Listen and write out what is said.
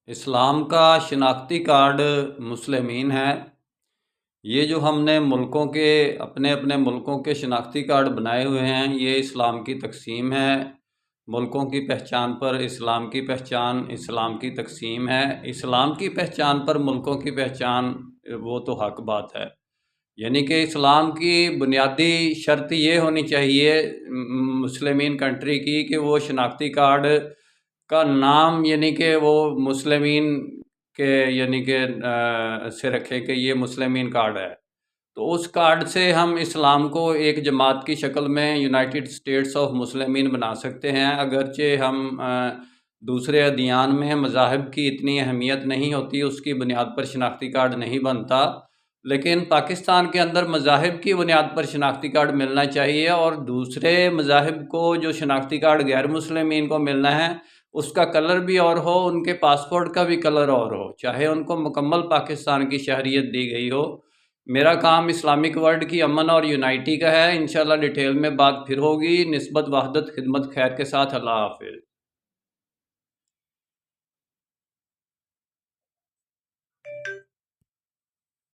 اسلام کا شناختی کارڈ مسلمین ہے۔ یہ جو ہم نے اپنے اپنے ملکوں کے شناختی کارڈ بنائے ہوئے ہیں، یہ اسلام کی تقسیم ہے۔ ملکوں کی پہچان پر اسلام کی پہچان، اسلام کی تقسیم ہے۔ اسلام کی پہچان پر ملکوں کی پہچان، وہ تو حق بات ہے۔ یعنی کہ اسلام کی بنیادی شرط یہ ہونی چاہیے مسلمین کنٹری کی کہ وہ شناختی کارڈ کا نام یعنی کہ وہ مسلمین کے یعنی کہ سے رکھے کہ یہ مسلمین کارڈ ہے، تو اس کارڈ سے ہم اسلام کو ایک جماعت کی شکل میں یونائٹڈ اسٹیٹس آف مسلمین بنا سکتے ہیں۔ اگرچہ ہم دوسرے ادیان میں مذاہب کی اتنی اہمیت نہیں ہوتی، اس کی بنیاد پر شناختی کارڈ نہیں بنتا، لیکن پاکستان کے اندر مذاہب کی بنیاد پر شناختی کارڈ ملنا چاہیے، اور دوسرے مذاہب کو جو شناختی کارڈ غیر مسلمین کو ملنا ہے اس کا کلر بھی اور ہو، ان کے پاسپورٹ کا بھی کلر اور ہو، چاہے ان کو مکمل پاکستان کی شہریت دی گئی ہو۔ میرا کام اسلامک ورلڈ کی امن اور یونائٹی کا ہے۔ انشاءاللہ ڈیٹیل میں بات پھر ہوگی۔ نسبت وحدت خدمت خیر کے ساتھ، اللہ حافظ۔